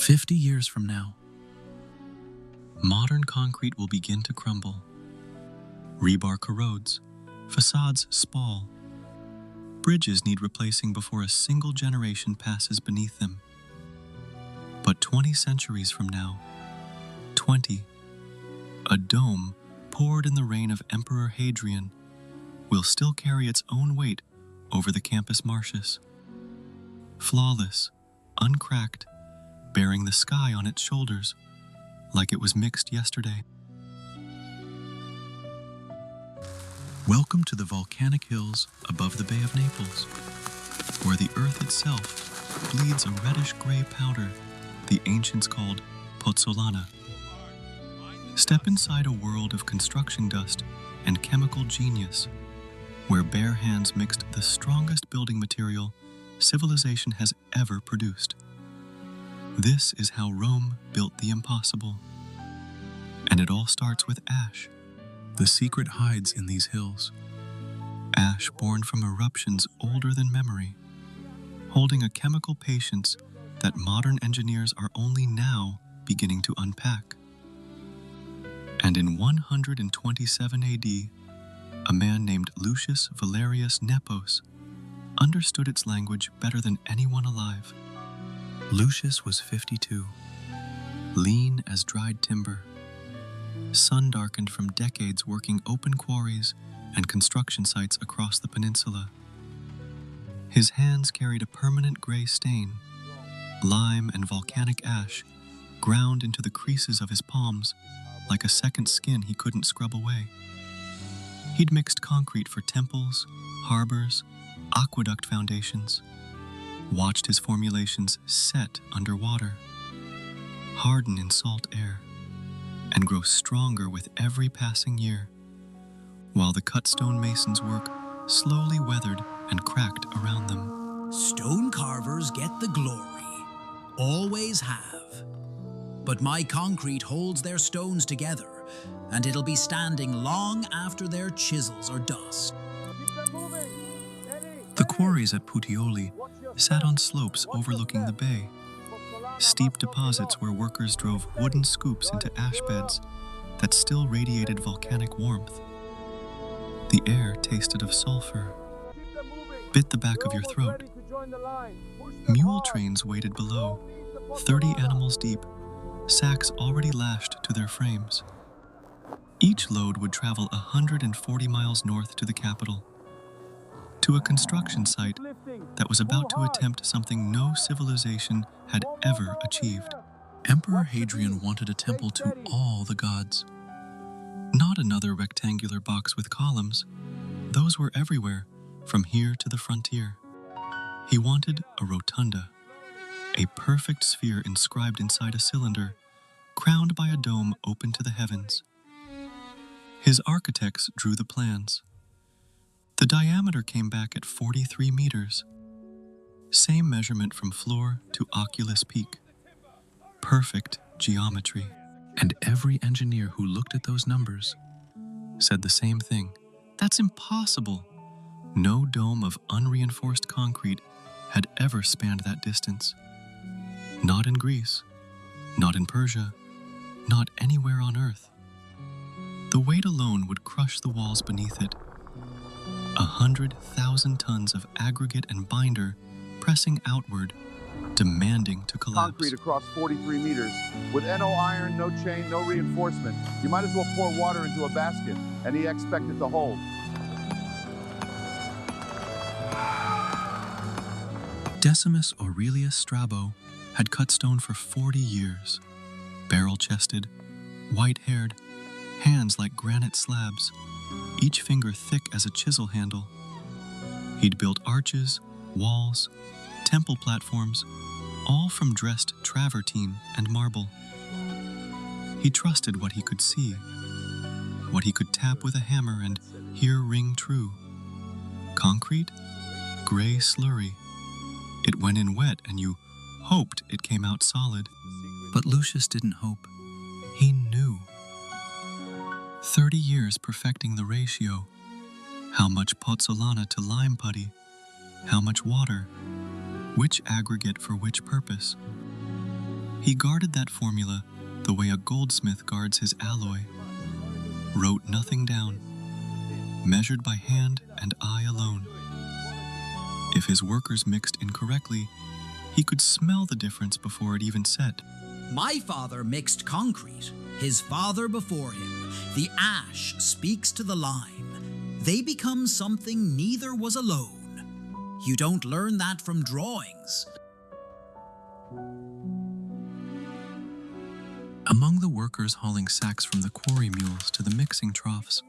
50 years from now, modern concrete will begin to crumble. Rebar corrodes, facades spall. Bridges need replacing before a single generation passes beneath them. But 20 centuries from now, 20, a dome poured in the reign of Emperor Hadrian will still carry its own weight over the campus marshes. Flawless, uncracked, bearing the sky on its shoulders like it was mixed yesterday. Welcome to the volcanic hills above the Bay of Naples, where the earth itself bleeds a reddish-gray powder the ancients called pozzolana. Step inside a world of construction dust and chemical genius, where bare hands mixed the strongest building material civilization has ever produced. This is how Rome built the impossible. And it all starts with ash. the secret hides in these hills. Ash born from eruptions older than memory, holding a chemical patience that modern engineers are only now beginning to unpack. And in 127 AD, a man named Lucius Valerius Nepos understood its language better than anyone alive. Lucius was 52. Lean as dried timber, sun-darkened from decades working open quarries and construction sites across the peninsula. His hands carried a permanent gray stain, lime and volcanic ash ground into the creases of his palms like a second skin he couldn't scrub away. He'd mixed concrete for temples, harbors, aqueduct foundations, watched his formulations set underwater, harden in salt air, and grow stronger with every passing year, while the cut stone masons' work slowly weathered and cracked around them. Stone carvers get the glory. Always have. But my concrete holds their stones together, and it'll be standing long after their chisels are dust. The quarries at Pozzuoli sat on slopes overlooking the bay, steep deposits where workers drove wooden scoops into ash beds that still radiated volcanic warmth. The air tasted of sulfur, bit the back of your throat. Mule trains waited below, 30 animals deep, sacks already lashed to their frames. Each load would travel 140 miles north to the capital, to a construction site that was about to attempt something no civilization had ever achieved. Emperor Hadrian wanted a temple to all the gods. Not another rectangular box with columns. Those were everywhere, from here to the frontier. He wanted a rotunda, a perfect sphere inscribed inside a cylinder, crowned by a dome open to the heavens. His architects drew the plans. The diameter came back at 43 meters. Same measurement from floor to oculus peak. Perfect geometry. And every engineer who looked at those numbers Said the same thing. That's impossible. No dome of unreinforced concrete had ever spanned that distance. Not in Greece, not in Persia, not anywhere on Earth. The weight alone would crush the walls beneath it. 100,000 tons of aggregate and binder pressing outward, demanding to collapse. Concrete across 43 meters. With NO iron, no chain, no reinforcement. You might as well pour water into a basket, and he expected to hold. Decimus Aurelius Strabo had cut stone for 40 years. Barrel-chested, white-haired, hands like granite slabs, each finger thick as a chisel handle. He'd built arches, walls, temple platforms, all from dressed travertine and marble. He trusted what he could see, what he could tap with a hammer and hear ring true. Concrete, gray slurry. It went in wet and you hoped it came out solid. But Lucius didn't hope. He knew. 30 years perfecting the ratio. How much pozzolana to lime putty? How much water? Which aggregate for which purpose? He guarded that formula the way a goldsmith guards his alloy, wrote nothing down, measured by hand and eye alone. If his workers mixed incorrectly, he could smell the difference before it even set. My father mixed concrete, his father before him. The ash speaks to the lime. They become something neither was alone. You don't learn that from drawings. Among the workers hauling sacks from the quarry mules to the mixing troughs,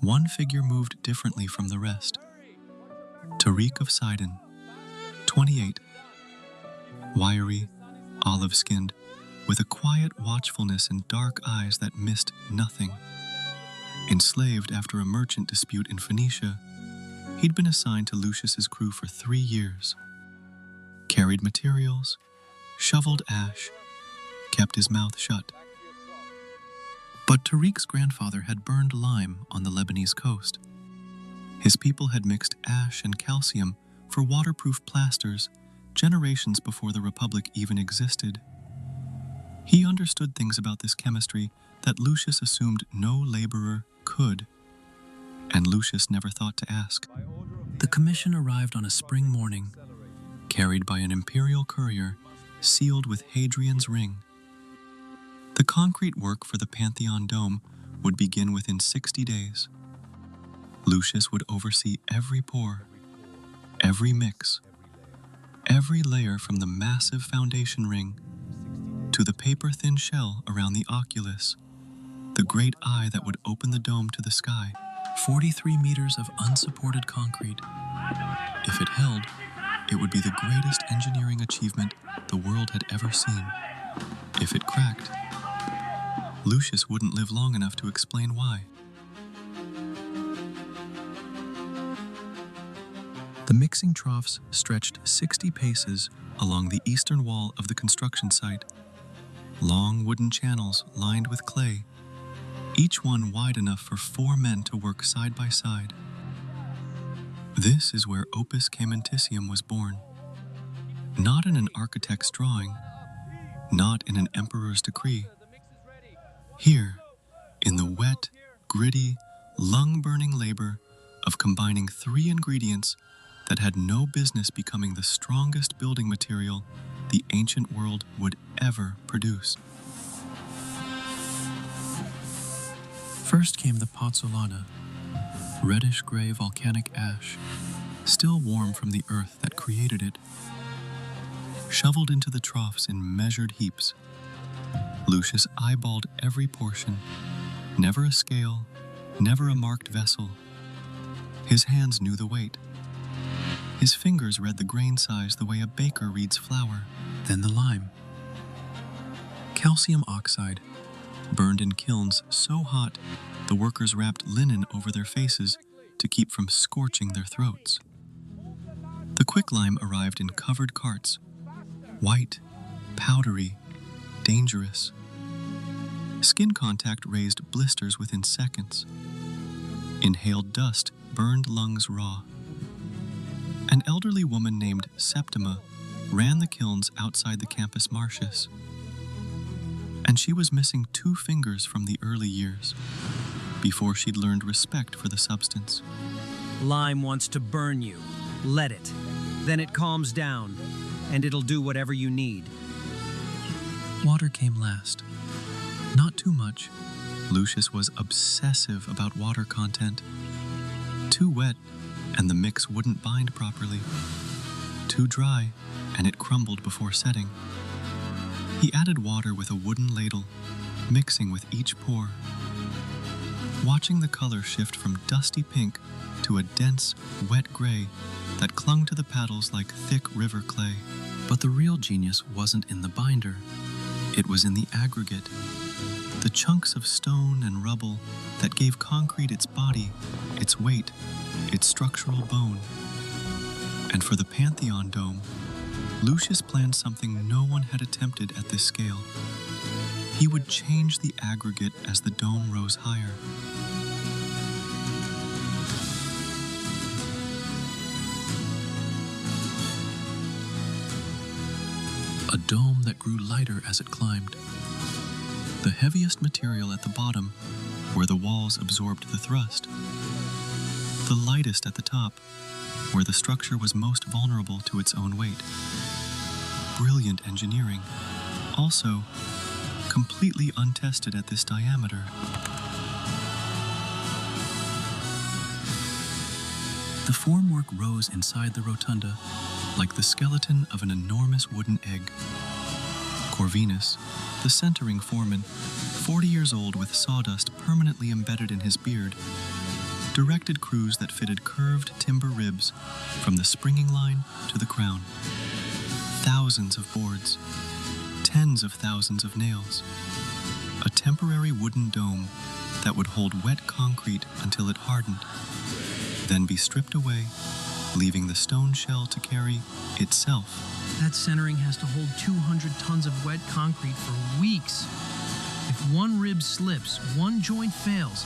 one figure moved differently from the rest. Tariq of Sidon, 28, wiry, olive-skinned, with a quiet watchfulness and dark eyes that missed nothing. Enslaved after a merchant dispute in Phoenicia, he'd been assigned to Lucius's crew for 3 years. Carried materials, shoveled ash, kept his mouth shut. But Tariq's grandfather had burned lime on the Lebanese coast. His people had mixed ash and calcium for waterproof plasters generations before the Republic even existed. He understood things about this chemistry that Lucius assumed no laborer could, and Lucius never thought to ask. The commission arrived on a spring morning, carried by an imperial courier sealed with Hadrian's ring. The concrete work for the Pantheon dome would begin within 60 days. Lucius would oversee every pour, every mix, every layer from the massive foundation ring to the paper-thin shell around the oculus, the great eye that would open the dome to the sky. 43 meters of unsupported concrete. If it held, it would be the greatest engineering achievement the world had ever seen. If it cracked, Lucius wouldn't live long enough to explain why. the mixing troughs stretched 60 paces along the eastern wall of the construction site. Long wooden channels lined with clay, each one wide enough for 4 men to work side by side. This is where Opus Caementicium was born. Not in an architect's drawing, not in an emperor's decree. Here, in the wet, gritty, lung-burning labor of combining 3 ingredients that had no business becoming the strongest building material the ancient world would ever produce. First came the Pozzuoli, reddish-gray volcanic ash, still warm from the earth that created it. Shoveled into the troughs in measured heaps, Lucius eyeballed every portion, never a scale, never a marked vessel. His hands knew the weight. His fingers read the grain size the way a baker reads flour. Then the lime. Calcium oxide, Burned in kilns so hot, the workers wrapped linen over their faces to keep from scorching their throats. The quicklime arrived in covered carts, white, powdery, dangerous. Skin contact raised blisters within seconds. Inhaled dust burned lungs raw. An elderly woman named Septima ran the kilns outside the campus Martius. And she was missing 2 fingers from the early years, before she'd learned respect for the substance. Lime wants to burn you. Let it. Then it calms down, and it'll do whatever you need. water came last. Not too much. Lucius was obsessive about water content. Too wet, and the mix wouldn't bind properly. Too dry, and it crumbled before setting. He added water with a wooden ladle, mixing with each pour. Watching the color shift from dusty pink to a dense, wet gray that clung to the paddles like thick river clay. But the real genius wasn't in the binder. It was in the aggregate, the chunks of stone and rubble that gave concrete its body, its weight, its structural bone. And for the Pantheon dome, Lucius planned something no one had attempted at this scale. He would change the aggregate as the dome rose higher. A dome stone that grew lighter as it climbed. The heaviest material at the bottom, where the walls absorbed the thrust. The lightest at the top, where the structure was most vulnerable to its own weight. Brilliant engineering, also completely untested at this diameter. The formwork rose inside the rotunda like the skeleton of an enormous wooden egg. Corvinus, the centering foreman, 40 years old with sawdust permanently embedded in his beard, directed crews that fitted curved timber ribs from the springing line to the crown. Thousands of boards, tens of thousands of nails, a temporary wooden dome that would hold wet concrete until it hardened, then be stripped away, leaving the stone shell to carry itself. That centering has to hold 200 tons of wet concrete for weeks. If one rib slips, one joint fails,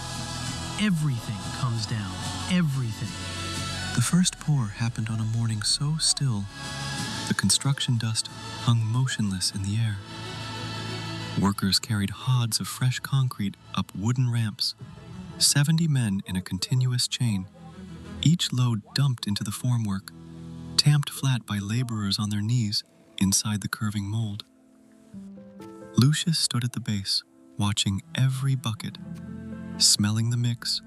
everything comes down. Everything. The first pour happened on a morning so still, the construction dust hung motionless in the air. Workers carried hods of fresh concrete up wooden ramps, 70 men in a continuous chain, each load dumped into the formwork, tamped flat by laborers on their knees inside the curving mold. Lucius stood at the base, watching every bucket, smelling the mix,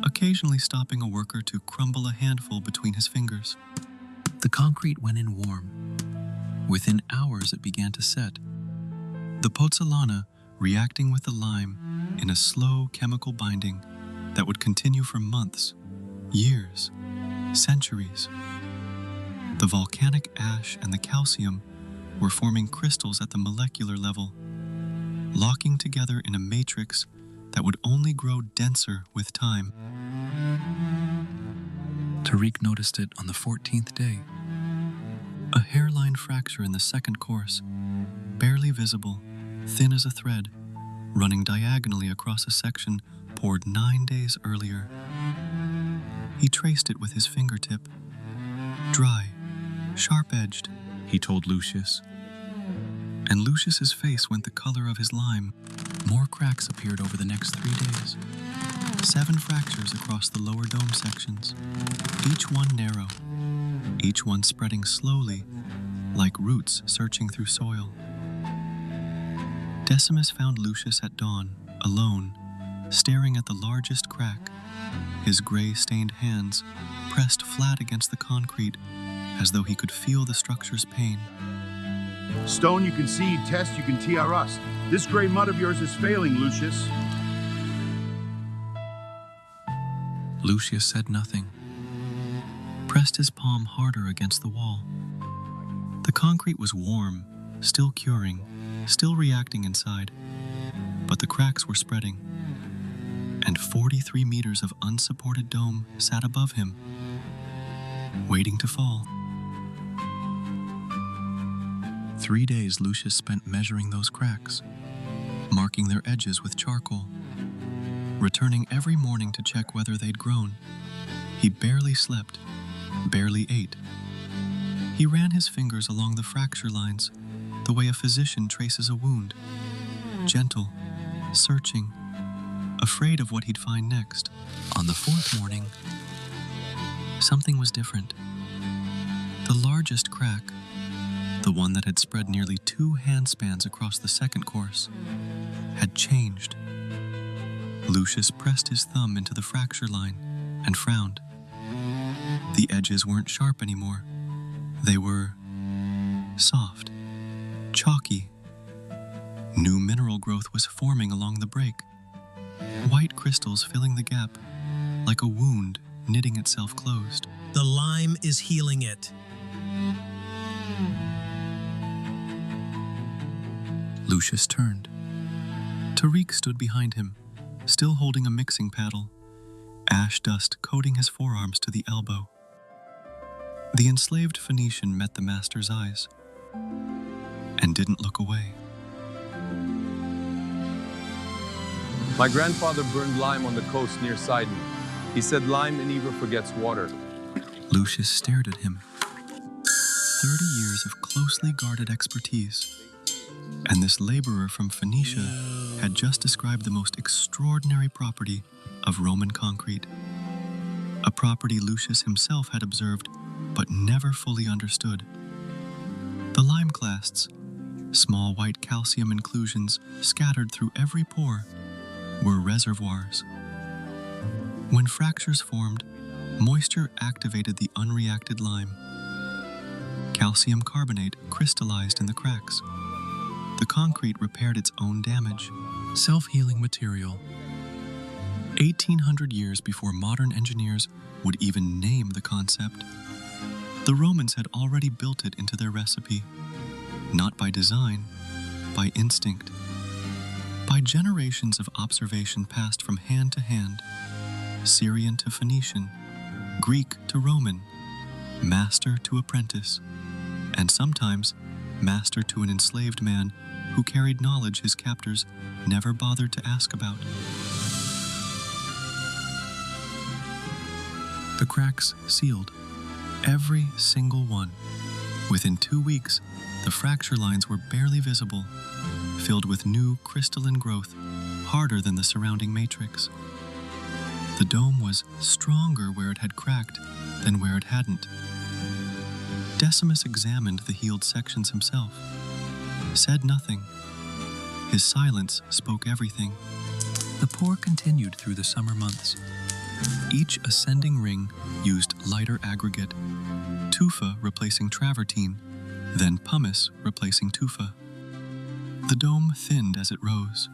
occasionally stopping a worker to crumble a handful between his fingers. The concrete went in warm. Within hours it began to set. The pozzolana reacting with the lime in a slow chemical binding that would continue for months, years, centuries. The volcanic ash and the calcium were forming crystals at the molecular level, locking together in a matrix that would only grow denser with time. Tariq noticed it on the 14th day. A hairline fracture in the second course, barely visible, thin as a thread, running diagonally across a section poured 9 days earlier. He traced it with his fingertip. Dry, sharp-edged, he told Lucius. And Lucius's face went the color of his lime. More cracks appeared over the next 3 days. 7 fractures across the lower dome sections, each one narrow, each one spreading slowly, like roots searching through soil. Decimus found Lucius at dawn, alone, staring at the largest crack, his gray-stained hands pressed flat against the concrete as though he could feel the structure's pain. Stone you can seed, test you can TR us. This gray mud of yours is failing, Lucius. Lucius said nothing, pressed his palm harder against the wall. The concrete was warm, still curing, still reacting inside, but the cracks were spreading, and 43 meters of unsupported dome sat above him, waiting to fall. 3 days Lucius spent measuring those cracks, marking their edges with charcoal, returning every morning to check whether they'd grown. He barely slept, barely ate. He ran his fingers along the fracture lines, the way a physician traces a wound, gentle, searching, afraid of what he'd find next. On the 4th morning, something was different. The largest crack, the one that had spread nearly 2 handspans across the second course, had changed. Lucius pressed his thumb into the fracture line and frowned. The edges weren't sharp anymore. They were soft, chalky. New mineral growth was forming along the break, white crystals filling the gap, like a wound knitting itself closed. The lime is healing it. Lucius turned. Tariq stood behind him, still holding a mixing paddle, ash dust coating his forearms to the elbow. The enslaved Phoenician met the master's eyes and didn't look away. My grandfather burned lime on the coast near Sidon. He said lime never forgets water. Lucius stared at him. 30 years of closely guarded expertise, And this laborer from Phoenicia had just described the most extraordinary property of Roman concrete, a property Lucius himself had observed but never fully understood. The lime clasts, small white calcium inclusions scattered through every pore, were reservoirs. When fractures formed, moisture activated the unreacted lime. Calcium carbonate crystallized in the cracks. The concrete repaired its own damage. Self-healing material. 1800 years before modern engineers would even name the concept, the Romans had already built it into their recipe, not by design, by instinct. By generations of observation passed from hand to hand, Syrian to Phoenician, Greek to Roman, master to apprentice, and sometimes master to an enslaved man who carried knowledge his captors never bothered to ask about. The cracks sealed, every single one. Within 2 weeks, the fracture lines were barely visible, filled with new crystalline growth, harder than the surrounding matrix. The dome was stronger where it had cracked than where it hadn't. Decimus examined the healed sections himself, said nothing. His silence spoke everything. The pour continued through the summer months. Each ascending ring used lighter aggregate, tufa replacing travertine, then pumice replacing tufa. The dome thinned as it rose,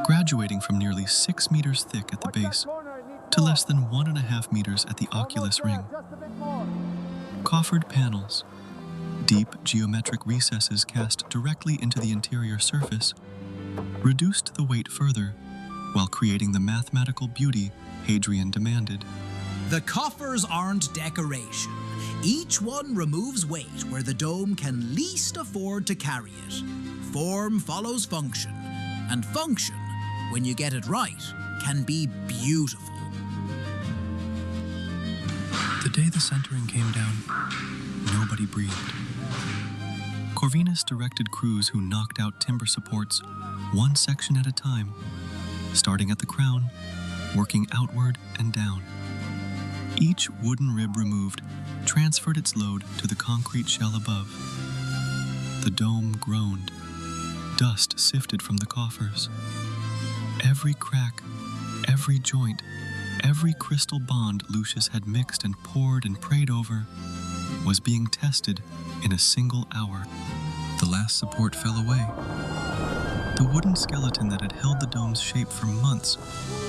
graduating from nearly 6 meters thick at the base to less than 1.5 meters at the oculus ring. Coffered panels, deep geometric recesses cast directly into the interior surface, reduced the weight further while creating the mathematical beauty Hadrian demanded. The coffers aren't decoration. Each one removes weight where the dome can least afford to carry it. Form follows function, and function, when you get it right, can be beautiful. The day the centering came down, nobody breathed. Corvinus directed crews who knocked out timber supports, one section at a time, starting at the crown, working outward and down. Each wooden rib removed transferred its load to the concrete shell above. The dome groaned. Dust sifted from the coffers. Every crack, every joint, every crystal bond Lucius had mixed and poured and prayed over was being tested in a single hour. The last support fell away. The wooden skeleton that had held the dome's shape for months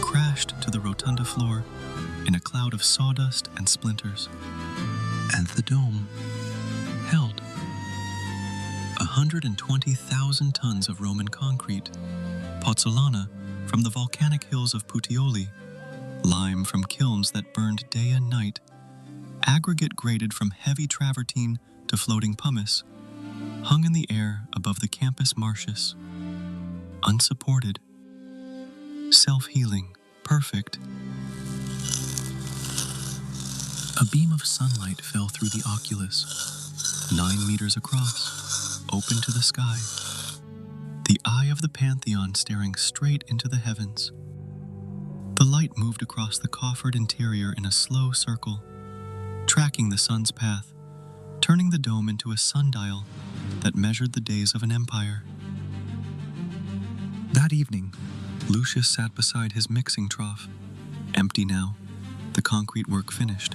crashed to the rotunda floor in a cloud of sawdust and splinters. And the dome held. 120,000 tons of Roman concrete, pozzolana from the volcanic hills of Pozzuoli, lime from kilns that burned day and night, aggregate graded from heavy travertine to floating pumice, hung in the air above the campus Martius. Unsupported, self-healing, perfect. A beam of sunlight fell through the oculus, 9 meters across, open to the sky. The eye of the Pantheon staring straight into the heavens. The light moved across the coffered interior in a slow circle, tracking the sun's path, turning the dome into a sundial that measured the days of an empire. That evening, Lucius sat beside his mixing trough, empty now, the concrete work finished.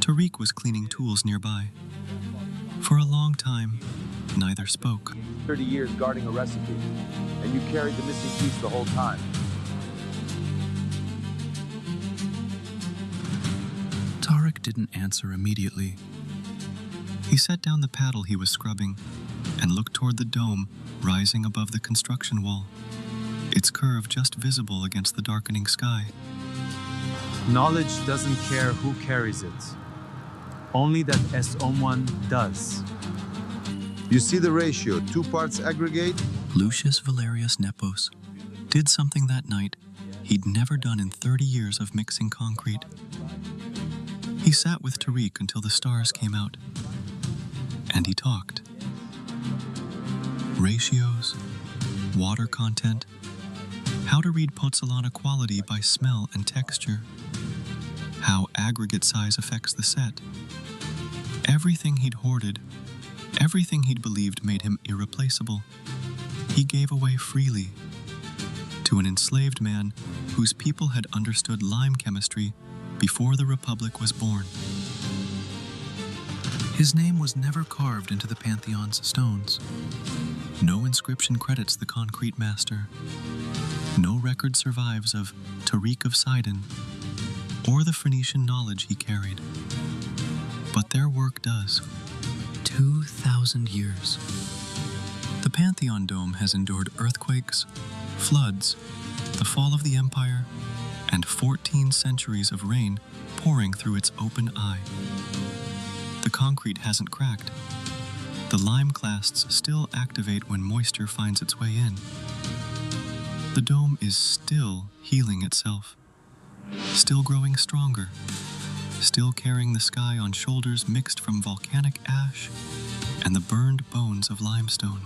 Tariq was cleaning tools nearby. For a long time, neither spoke. 30 years guarding a recipe, and you carried the missing piece the whole time. Tariq didn't answer immediately. He set down the paddle he was scrubbing and looked toward the dome rising above the construction wall, its curve just visible against the darkening sky. Knowledge doesn't care who carries it, only that someone does. You see the ratio, 2 parts aggregate? Lucius Valerius Nepos did something that night he'd never done in 30 years of mixing concrete. He sat with Tariq until the stars came out, and he talked. Ratios, water content, how to read pozzolana quality by smell and texture, how aggregate size affects the set. Everything he'd hoarded, everything he'd believed made him irreplaceable, he gave away freely to an enslaved man whose people had understood lime chemistry before the Republic was born. His name was never carved into the Pantheon's stones. No inscription credits the concrete master. No record survives of Tariq of Sidon or the Phoenician knowledge he carried. But their work does. 2,000 years. The Pantheon dome has endured earthquakes, floods, the fall of the empire, and 14 centuries of rain pouring through its open eye. The concrete hasn't cracked. The lime clasts still activate when moisture finds its way in. The dome is still healing itself, still growing stronger, still carrying the sky on shoulders mixed from volcanic ash and the burned bones of limestone.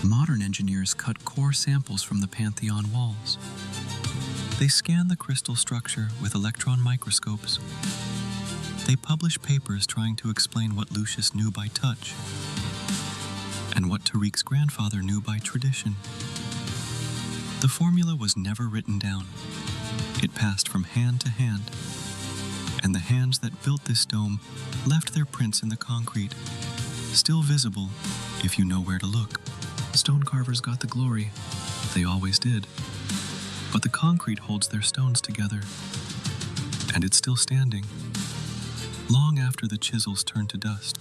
Modern engineers cut core samples from the Pantheon walls. They scan the crystal structure with electron microscopes. They publish papers trying to explain what Lucius knew by touch and what Tariq's grandfather knew by tradition. The formula was never written down. It passed from hand to hand, and the hands that built this dome left their prints in the concrete, still visible if you know where to look. Stone carvers got the glory. They always did. But the concrete holds their stones together, and it's still standing, long after the chisels turn to dust.